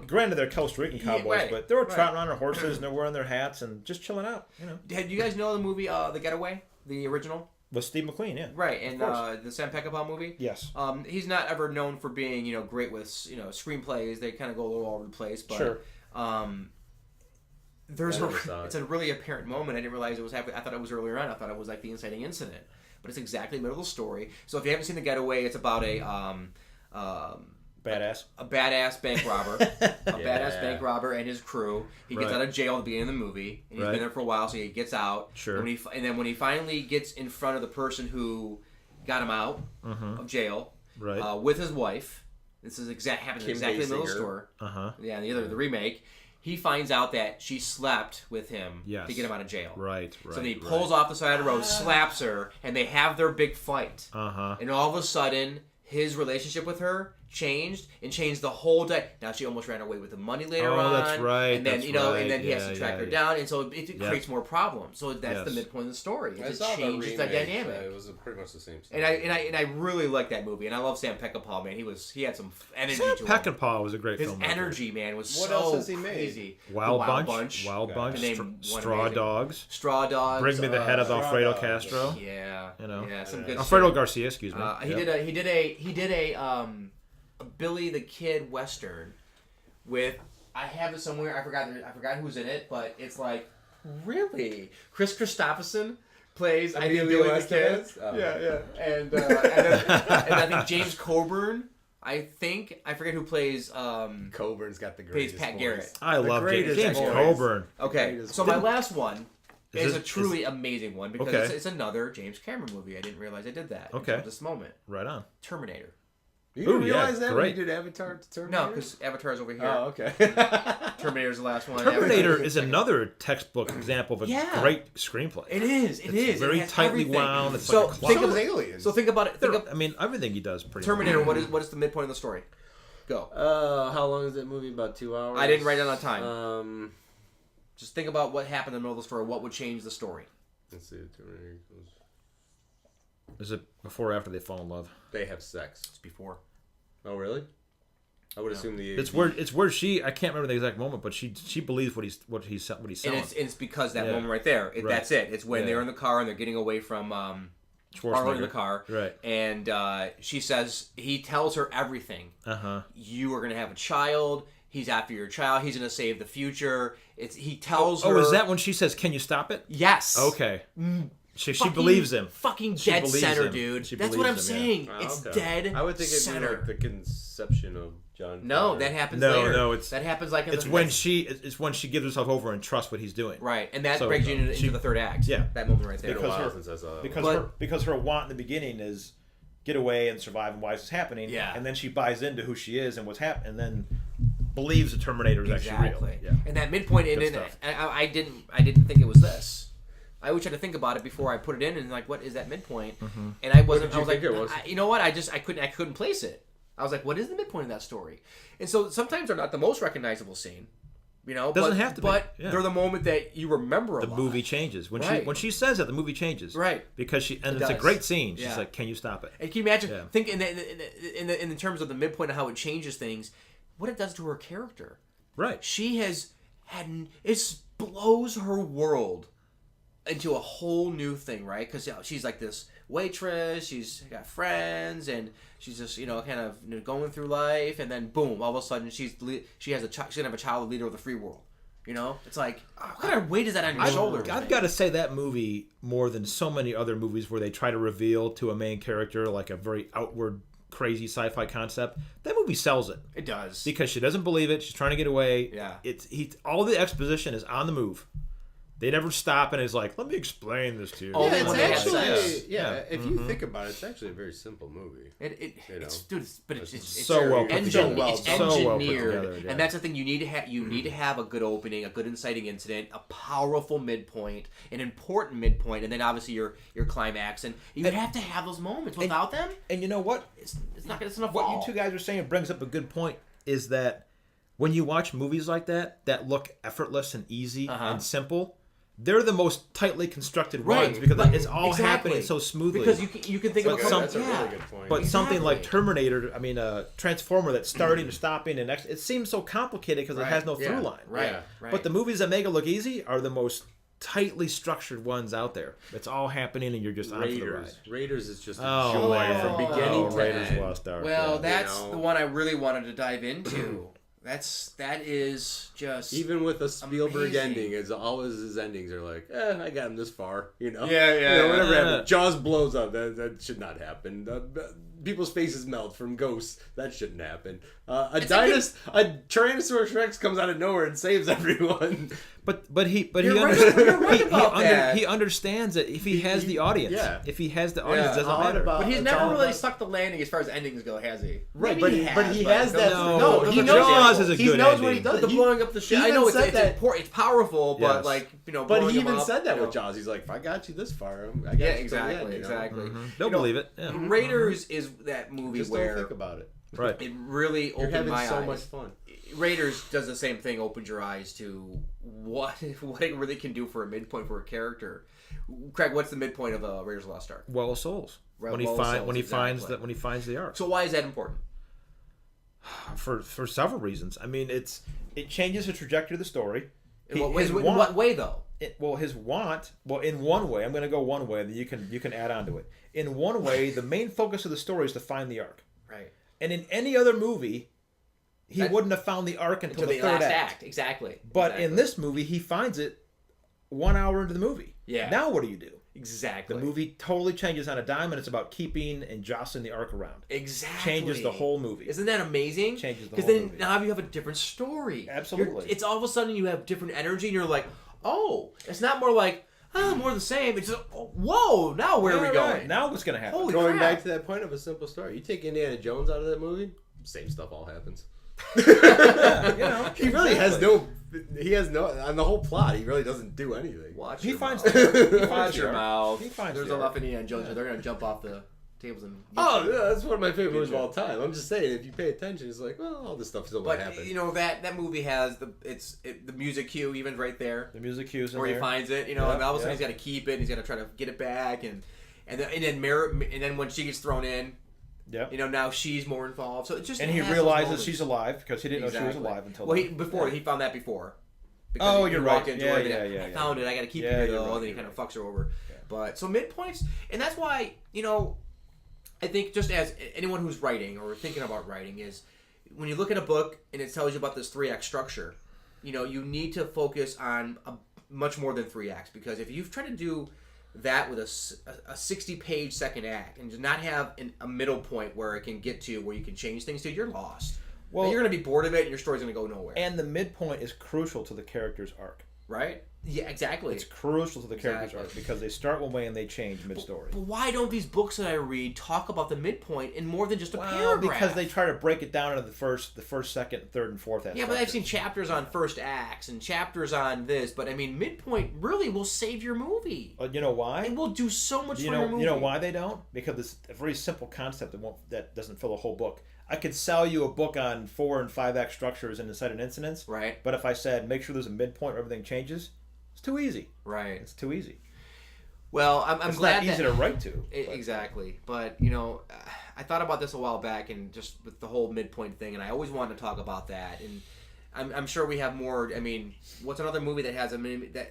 Granted they're Costa Rican Yeah, cowboys, right, but they're right. trotting on their horses and they're wearing their hats and just chilling out. You know, Do you guys know the movie The Getaway, the original? with Steve McQueen, yeah. Right, and course. the Sam Peckinpah movie. Yes. He's not ever known for being great with screenplays. They kind of go a little all over the place, but Sure. there's I never saw it's it. a really apparent moment. I didn't realize it was happening. I thought it was earlier on. I thought it was like the inciting incident, but it's exactly the middle of the story. So if you haven't seen The Getaway, it's about a Badass. badass bank robber, a Yeah. badass bank robber and his crew. He gets Right. out of jail at the beginning of the movie, and he's Right. been there for a while, so he gets out. Sure. And then when he finally gets in front of the person who got him out of jail, Right. with his wife, this is happens Kim exactly in the middle of the Basinger. story. Uh-huh. Yeah, the remake. He finds out that she slept with him Yes. to get him out of jail. Right. So then he pulls off the side of the road, slaps her, and they have their big fight. Uh-huh. And all of a sudden, his relationship with her changed the whole day. Now she almost ran away with the money later Oh, on. that's right, And then that's and then he has right, to track yeah, her yeah. down, and so it Yeah. creates more problems. So that's the Yes. midpoint of the story. It I just saw the changes the remake. dynamic. It was pretty much the same stuff. And I really like that movie, and I love Sam Peckinpah, man. He had some energy Sam to him. Peckinpah was a great His filmmaker. energy, man, was What so else has he made? crazy. Wild The Bunch. Wild Okay. Bunch. To name one Straw amazing. Dogs. Straw Dogs. Bring me the head of Straw Alfredo Dogs. Castro. Yeah, You know. yeah, some good. Alfredo shit. Garcia, excuse me. He Yep. did a Billy the Kid Western with I have it somewhere. I forgot who's in it, but it's like really Chris Christopherson plays I think Emilio Billy the Kid. Estevez? Oh. Yeah, and I think James Coburn. I forget who plays Coburn's got the plays greatest Pat voice. Garrett. I love greatest James voice. Coburn. Okay, Greatest so my last one Is is this- a truly amazing one because Okay. it's another James Cameron movie. I didn't realize I did that Okay. until this moment. Right on. Terminator. You didn't Ooh, yeah, realize that when great. you did Avatar to Terminator? No, because Avatar's over here. Oh, okay. Terminator's the last one. Terminator Avatar's is the second. another textbook example of a Yeah. great screenplay. It is. It is. very It has tightly everything. wound. It's So like a think clock. of aliens. So think about it. I mean, everything he does pretty Terminator. What is the midpoint of the story? Go. How long is that movie? About 2 hours? I didn't write down on time. Just think about what happened in the middle of the story. What would change the story? Let's see. Terminator goes. Is it before or after they fall in love? They have sex. It's before. Oh, really? I would assume the. It's where she. I can't remember the exact moment, but she believes what he's selling. And it's because that moment right there. That's it. It's when they're in the car and they're getting away from Arnold in the car. Right. And he tells her everything. You are going to have a child. He's after your child. He's going to save the future. He tells her. Oh, is that when she says, "Can you stop it?" Yes. Okay. She believes him. Fucking dead center, dude. That's what I'm saying. Yeah. It's dead. I would think it'd be like the conception of John. No, Connor. that happens later. No, that happens like in it's when she gives herself over and trusts what he's doing. Right, and that brings you into the third act. Yeah, that moment right there. Because her want in the beginning is get away and survive and why this is happening. Yeah, and then she buys into who she is and what's happening, and then believes the Terminator is actually real. Yeah. And that midpoint, I didn't think it was this. I always tried to think about it before I put it in, and like, what is that midpoint? And I wasn't. I was like, you know what? I couldn't place it. I was like, what is the midpoint of that story? And so sometimes they're not the most recognizable scene, you know. Doesn't have to be. But they're the moment that you remember a lot. The movie changes when she says that. The movie changes, right? Because it's a great scene. She's like, "Can you stop it?" And can you imagine? Think in terms of the midpoint of how it changes things, what it does to her character. Right. She has had it blows her world into a whole new thing, right? Because she's like this waitress, she's got friends, and she's just kind of going through life, and then boom, all of a sudden she has she's gonna have a child, leader of the free world. It's like, what kind of weight is that on your shoulders? I've got to say that movie more than so many other movies where they try to reveal to a main character like a very outward, crazy sci-fi concept. That movie sells it. It does, because she doesn't believe it. She's trying to get away. Yeah, all the exposition is on the move. They never stop and is like, let me explain this to you. Oh, it's actually, if you think about it, it's actually a very simple movie. It's so well put together. It's engineered, and that's the thing. You need to have. You need to have a good opening, a good inciting incident, a powerful midpoint, an important midpoint, and then obviously your climax. And you have to have those moments. Without them, and you know what? It's not gonna What you two guys are saying brings up a good point. Is that when you watch movies like that look effortless and easy and simple, they're the most tightly constructed ones because it's all happening so smoothly. Because you can think of that's a really good point. But something like Terminator, Transformer, that's starting to stopping, and it seems so complicated because it has no through line. Right. But the movies that make it look easy are the most tightly structured ones out there. It's all happening, and you're just on for the ride. Raiders is just a joy from beginning to Raiders end. Lost Ark. Well, that's the one I really wanted to dive into. That is just even with a Spielberg amazing. ending, it's always his endings are like, I got him this far, Yeah. Whatever happened. Jaws blows up. That should not happen. People's faces melt from ghosts. That shouldn't happen. A Tyrannosaurus Rex comes out of nowhere and saves everyone. But he understands that if he has the audience, it doesn't matter. But he's never really stuck the landing as far as endings go, has he? Right, but he has that. No, he knows Jaws is a good ending. He knows what he does. The blowing up the ship. I know it's important, it's powerful, but But he even said that with Jaws. He's like, if I got you this far, I got you exactly. Don't believe it. Yeah. Raiders is that movie Just where don't think about it. Right. It really opened my eyes. You're having so much fun. Raiders does the same thing. Opens your eyes to what it really can do for a midpoint for a character. Craig, what's the midpoint of Raiders of the Lost Ark? Well of Souls. When he finds the Ark. So why is that important? For several reasons. It changes the trajectory of the story. In what way though? His want. Well, in one way, I'm going to go one way, and then you can add on to it. In one way, the main focus of the story is to find the Ark. Right. And in any other movie, he wouldn't have found the Ark until the third last act. Exactly. But in this movie, he finds it 1 hour into the movie. Yeah. Now what do you do? Exactly. The movie totally changes on a dime, and it's about keeping and jostling the Ark around. Exactly. Changes the whole movie. Isn't that amazing? Changes the whole movie. Because then now you have a different story. Absolutely. It's all of a sudden you have different energy, and you're like, oh, it's not more like, more the same. It's just, whoa, now where are we going? Right. Now what's going to happen? Holy Going crap. back to that point of a simple story, you take Indiana Jones out of that movie, same stuff all happens. He really has no. He has no on the whole plot. He really doesn't do anything. Watch He your finds mouth. the Watch your mouth. He finds There's the enough Ark. Indiana Jones. They're going to jump off the Tables and Oh, yeah, that's one of my favorite movies of all time. I'm just saying, if you pay attention, it's like, well, all this stuff still might happen. But you know that movie has the music cue even right there. The music cues in where there. he finds it, and all of a sudden he's got to keep it. And he's got to try to get it back, and then when she gets thrown in, now she's more involved. So it just he realizes she's alive because he didn't know she was alive until. Well, he found that before. Because you're right. I found it. I got to keep it here though. And then he kind of fucks her over. Yeah. But so midpoints, and that's why I think just as anyone who's writing or thinking about writing is when you look at a book and it tells you about this 3-act structure, you need to focus on much more than 3 acts, because if you've tried to do that with a 60-page second act and just not have a middle point where it can get to where you can change things to, you're lost. Well, you're going to be bored of it and your story's going to go nowhere. And the midpoint is crucial to the character's arc. Right? Yeah, exactly. It's crucial to the character's arc because they start one way and they change mid-story. But why don't these books that I read talk about the midpoint in more than just a paragraph? Because they try to break it down into the first, second, third, and fourth act. Yeah, but I've seen chapters on first acts and chapters on this. But I mean, midpoint really will save your movie. You know why? It will do so much for your movie. You know why they don't? Because it's a very simple concept that doesn't fill a whole book. I could sell you a book on 4 and 5 act structures and inciting incidents. Right. But if I said make sure there's a midpoint where everything changes, it's too easy. Right. It's too easy. Well, I'm it's glad not easy to write to. Exactly. But, I thought about this a while back and just with the whole midpoint thing, and I always wanted to talk about that. And I'm sure we have more. I mean, what's another movie that has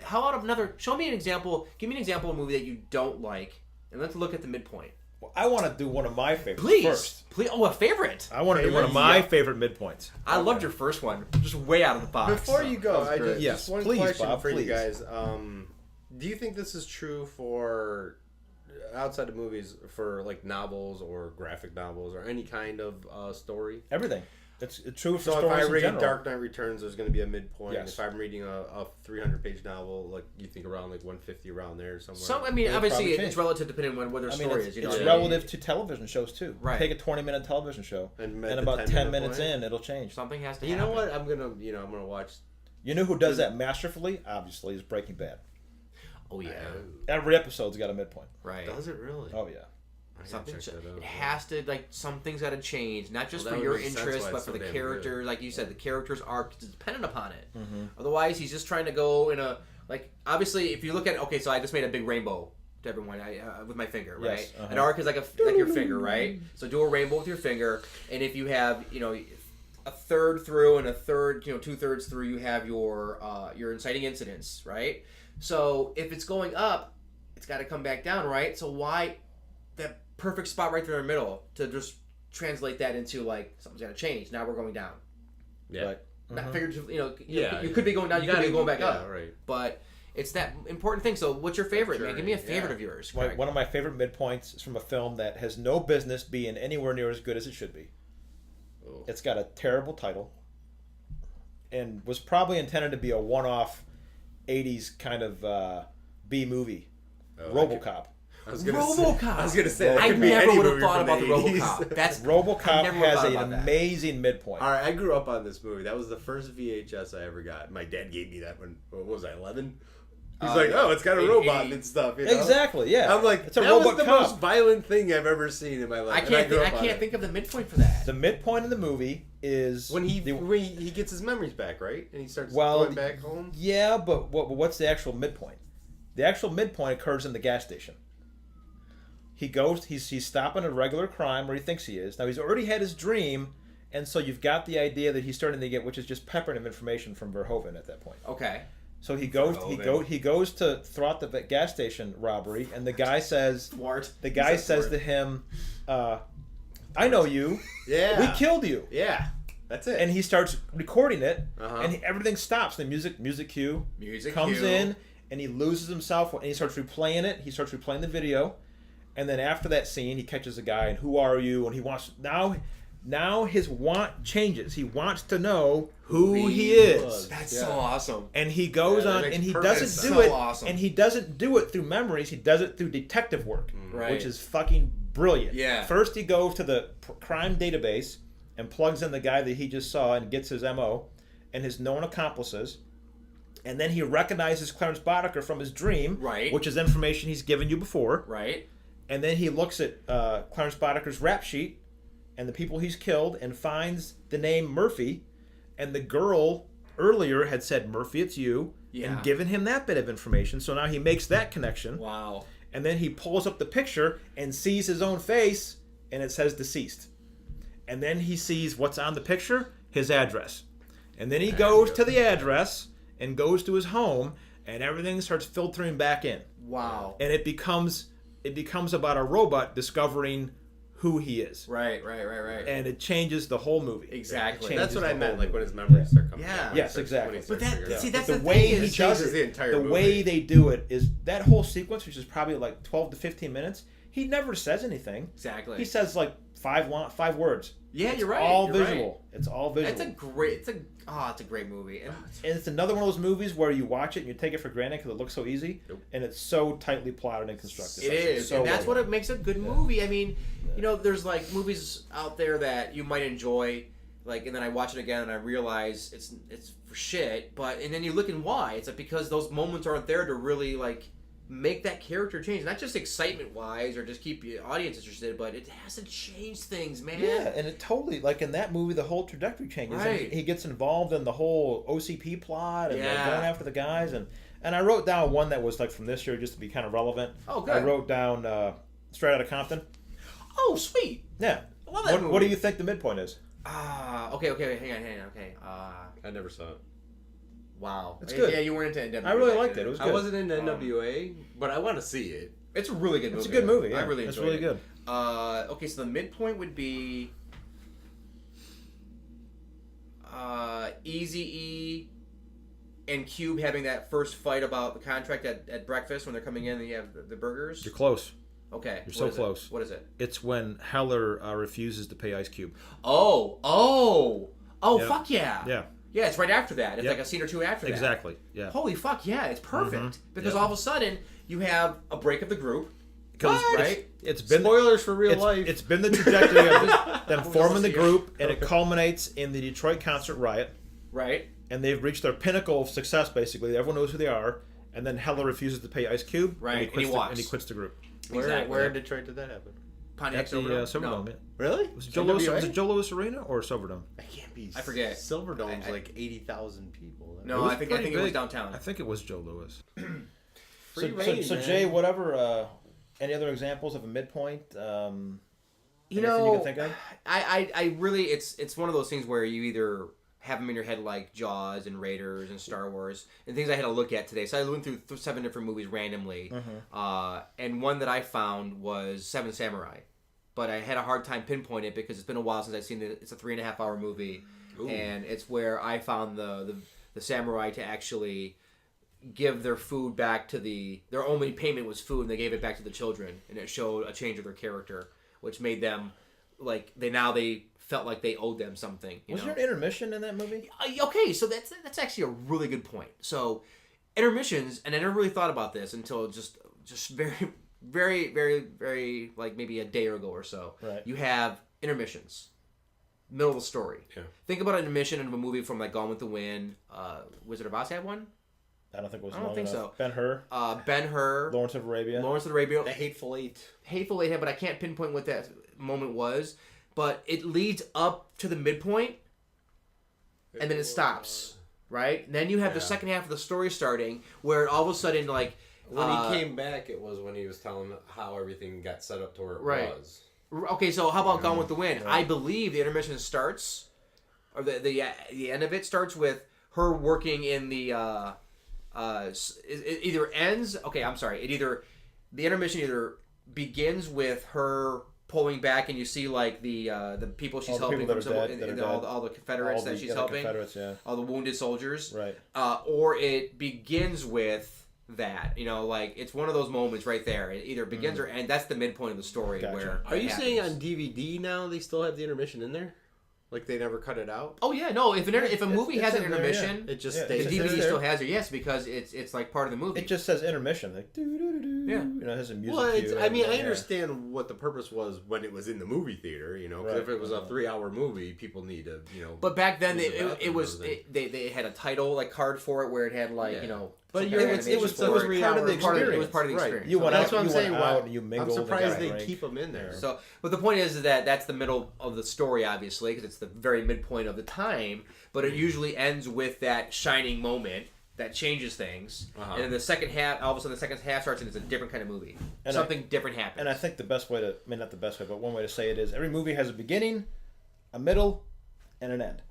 how about another? Show me an example. Give me an example of a movie that you don't like, and let's look at the midpoint. Well, I want to do one of my favorites first. Please. Oh, a favorite. I want to do one of my favorite midpoints. I loved your first one. Just way out of the box. Before you go, just one question Bob, for you guys. Do you think this is true for outside of movies, for like novels or graphic novels or any kind of story? Everything. It's true for so stories in if I read general. Dark Knight Returns, there's going to be a midpoint. Yes. If I'm reading a 300-page novel, like you think around like 150 around there somewhere. Obviously it's relative depending on what their story is. It's relative to television shows too. Right. Take a 20-minute television show, and at about 10 minutes in, it'll change. Something has to. You happen. know what? I'm gonna watch. You know who does that masterfully? Obviously, is Breaking Bad. Oh yeah. Every episode's got a midpoint. Right. Does it really? Oh yeah. It has to, something's got to change, not just for your interest, but for the character. Like you said, the character's arc is dependent upon it. Mm-hmm. Otherwise, he's just trying to go in a obviously, if you look at so I just made a big rainbow to everyone with my finger, right? Yes, An arc is like your finger, right? So do a rainbow with your finger, and if you have a third through and a third 2/3 through, you have your inciting incidents, right? So if it's going up, it's got to come back down, right? So why that perfect spot right there in the middle to just translate that into something's got to change. Now we're going down. Yeah. Right. Not figuratively, you could be going down, you could be going back up. Right. But it's that important thing. So what's your favorite, man? Give me a favorite of yours. Craig. One of my favorite midpoints is from a film that has no business being anywhere near as good as it should be. Oh. It's got a terrible title and was probably intended to be a one-off 80s kind of B movie. RoboCop. I was gonna say I never would have thought about the RoboCop. RoboCop has an amazing midpoint. All right, I grew up on this movie. That was the first VHS I ever got. My dad gave me that when what was I 11? He's like, oh, it's got a robot and stuff. Exactly, yeah. I'm like, it's a that RoboCop. was the most violent thing I've ever seen in my life. I can't think of the midpoint for that. The midpoint in the movie is when he gets his memories back, right? And he starts going back home. Yeah, but what's the actual midpoint? The actual midpoint occurs in the gas station. He's stopping a regular crime where he thinks he is. Now he's already had his dream, and so you've got the idea that he's starting to get, which is just peppering him information from Verhoeven at that point. Okay. So he goes to thwart the gas station robbery, and the guy says, to him, "I know you. Yeah. We killed you. Yeah. That's it." And he starts recording it, and everything stops. The music cue comes in, and he loses himself, and he starts replaying it. He starts replaying the video. And then after that scene, he catches a guy, and who are you? And he wants now his want changes. He wants to know who he is. That's so awesome. And he goes on, and he doesn't do it. Awesome. And he doesn't do it through memories. He does it through detective work, which is fucking brilliant. Yeah. First, he goes to the crime database and plugs in the guy that he just saw and gets his MO and his known accomplices. And then he recognizes Clarence Boddicker from his dream, right? Which is information he's given you before, right? And then he looks at Clarence Boddicker's rap sheet and the people he's killed and finds the name Murphy. And the girl earlier had said, Murphy, it's you. Yeah. And given him that bit of information. So now he makes that connection. Wow. And then he pulls up the picture and sees his own face, and it says deceased. And then he sees what's on the picture, his address. And then he goes to the address and goes to his home, and everything starts filtering back in. Wow. And it becomes about a robot discovering who he is. Right. And it changes the whole movie. Exactly. That's what I meant, like when his memories start coming. Yeah. back. Yes, exactly. But that's the the way thing he is, does changes it, the entire movie. way they do it is that whole sequence, which is probably like 12 to 15 minutes. He never says anything. Exactly. He says like five words. Yeah, you're right. All you're visual. Right. It's all visual. It's a great movie. And And it's another one of those movies where you watch it and you take it for granted because it looks so easy, and it's so tightly plotted and constructed. it is, so and that's well what it makes a good movie. I mean, you know, there's like movies out there that you might enjoy, like, and then I watch it again and I realize it's for shit. And then you look and why it's like because those moments aren't there to really like make that character change, not just excitement wise or just keep your audience interested, but it has to change things, man. Yeah, and it totally, like in that movie, the whole trajectory changes. Right. And he gets involved in the whole OCP plot and they're Yeah. going after the guys. And I wrote down one that was like from this year just to be kind of relevant. Oh, good. I wrote down Straight Outta Compton. Oh, sweet. Yeah. I love that What do movie. you think the midpoint is? Okay, hang on, okay. I never saw it. Wow. It's good. Yeah, you weren't into NWA. I really liked it. It was good. I wasn't into NWA, but I want to see it. It's a really good movie. It's a good movie. Yeah. I really It's enjoyed really it. good. Okay, so the midpoint would be Eazy-E and Cube having that first fight about the contract at breakfast when they're coming in and you have the burgers. You're close. Okay. You're so close. What is it? It's when Heller refuses to pay Ice Cube. Oh, Yep. fuck yeah. Yeah. Yeah, it's right after that. It's Yep. like a scene or two after that. Exactly. Yeah. Holy fuck, yeah, it's perfect. Because Yep. all of a sudden, you have a break of the group. Because Right? it's been Spoilers for real life. It's been the trajectory of them forming the see it. group, and it culminates in the Detroit concert riot. Right? And they've reached their pinnacle of success. Basically, everyone knows who they are. And then Heller refuses to pay Ice Cube. Right, and he and walks. he quits the group. Where in Detroit did that happen? Pontiac At the Silverdome? Silverdome. No. Yeah. Really? Was it Joe Louis Arena or Silverdome? I can't be. I forget. Silverdome's like 80,000 people. No, I think it was big. downtown. I think it was Joe Louis. Free reign, so man. Jay, whatever. Any other examples of a midpoint? You anything know, you can think of? I really, it's one of those things where you either have them in your head like Jaws and Raiders and Star Wars and things I had to look at today. So I went through 7 different movies randomly, and one that I found was Seven Samurai, but I had a hard time pinpointing it because it's been a while since I've seen it. It's a 3.5 hour movie, and it's where I found the samurai to actually give their food back to their only payment was food, and they gave it back to the children, and it showed a change of their character, which made them like they felt like they owed them something. Was there an intermission in that movie? Okay, so that's actually a really good point. So intermissions, and I never really thought about this until just very, very, very, very like maybe a day ago or so. Right. You have intermissions, middle of the story. Yeah. Think about an intermission in a movie from like Gone with the Wind. Wizard of Oz had one. I don't think it was. I don't long think enough. so. Ben-Hur, Lawrence of Arabia. Lawrence of Arabia, The Hateful Eight. Hateful Eight, but I can't pinpoint what that moment was. But it leads up to the midpoint, and then it stops. Right? And then you have the second half of the story starting, where all of a sudden, like When he came back, it was when he was telling how everything got set up to where it Right. was. Okay, so how about Gone with the Wind? I believe the intermission starts, or the end of it starts with her working in the. It either ends. Okay, I'm sorry. The intermission either begins with her pulling back, and you see like the people she's All the helping, people that from are Civil- dead, that are and dead. all the Confederates that she's helping, Confederates, yeah. all the wounded soldiers, Right. or it begins with. That like it's one of those moments right there. It either begins or ends. That's the midpoint of the story. Gotcha. Where Are it you saying happens. on DVD now they still have the intermission in there? Like they never cut it out? Oh yeah, no. If a movie it's has an in there, intermission, It just Yeah, the stays it's there. DVD there. still has it. Yes, because it's like part of the movie. It just says intermission, like doo doo doo doo. Yeah. You know, it has a music Well, cue. I mean, I yeah. understand what the purpose was when it was in the movie theater, you know, 'cause Right. if it was a 3-hour movie, people need to, But back then, use the it bathroom was or something. they had a title like card for it where it had like Yeah. But Some you're, kind of it animation was story. part of the It was part of the experience. experience. You went That's out, what I'm you saying. went out and you mingled. I'm surprised and got a they drink. keep them in there. So, but the point is that that's the middle of the story, obviously, because it's the very midpoint of the time. But it usually ends with that shining moment that changes things, and then the second half, all of a sudden, the second half starts and it's a different kind of movie. And Something different happens. And I think the best way to, I mean, not the best way, but one way to say it is every movie has a beginning, a middle, and an end.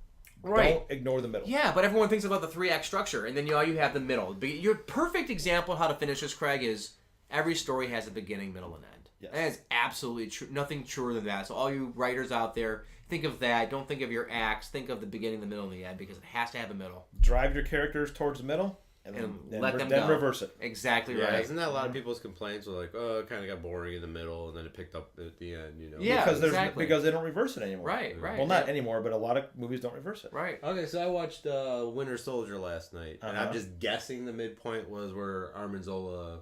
Right. Don't ignore the middle. Yeah, but everyone thinks about the 3-act structure, and then you have the middle. Your perfect example of how to finish this, Craig, is every story has a beginning, middle, and end. Yes. That is absolutely true. Nothing truer than that. So all you writers out there, think of that. Don't think of your acts. Think of the beginning, the middle, and the end, because it has to have a middle. Drive your characters towards the middle, and let them then go. reverse it. Exactly Yeah, right. isn't that a lot of people's complaints? Are like, oh, it kind of got boring in the middle, and then it picked up at the end. You know? Yeah, exactly. Because they don't reverse it anymore. Right. Well, not anymore, but a lot of movies don't reverse it. Right. Okay, so I watched Winter Soldier last night, and I'm just guessing the midpoint was where Armin Zola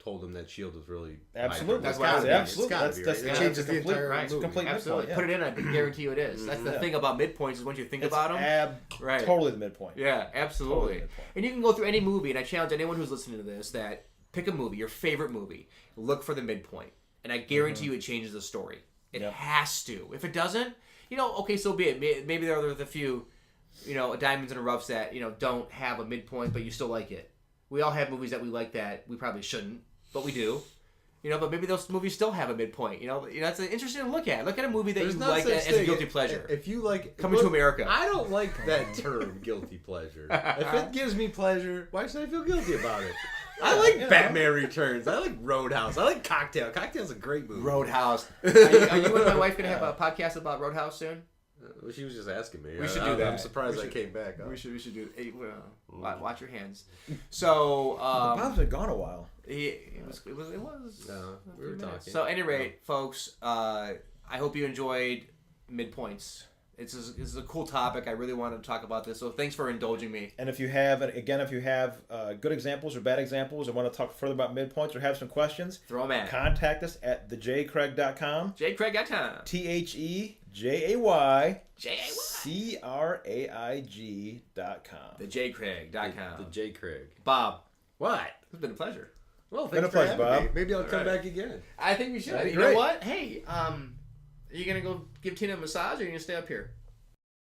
told him that S.H.I.E.L.D. was really... Absolutely. That's That's gotta be. absolutely. It's gotta be, That's right? It the changes the complete, entire right. movie. Complete Absolutely. midpoint, Put it in, I can guarantee you it is. That's the thing about midpoints is once you think about them... Right. Totally the midpoint. Yeah, absolutely. Totally the midpoint. And you can go through any movie, and I challenge anyone who's listening to this that pick a movie, your favorite movie, look for the midpoint, and I guarantee you it changes the story. It has to. If it doesn't, okay, so be it. Maybe there are the few, diamonds in the roughs that don't have a midpoint, but you still like it. We all have movies that we like that we probably shouldn't, but we do. But maybe those movies still have a midpoint. That's interesting to look at. Look at a movie that you like as a guilty pleasure. If you like Coming to America. I don't like that term, guilty pleasure. If it gives me pleasure, why should I feel guilty about it? I like Batman Returns. I like Roadhouse. I like Cocktail. Cocktail's a great movie. Roadhouse. Are you and my wife going to have a podcast about Roadhouse soon? Well, she was just asking me. We should do that. I'm surprised I came back. We should do it. Watch your hands. So Bob's been gone a while. It was. No, we were talking. So, at any rate, folks, I hope you enjoyed Midpoints. This is a cool topic. I really wanted to talk about this. So, thanks for indulging me. And if you have good examples or bad examples, or want to talk further about midpoints, or have some questions, Throw them at. Contact us at thejaycraig.com. jaycraig.com. thejaycraig.com. thejaycraig.com. The J. Craig. Bob, What? it's been a pleasure. Well, Been thanks a pleasure, for having Bob. me. Maybe I'll come back again. I think we should. That'd be You know great. what? Hey, are you gonna go give Tina a massage, or are you gonna stay up here?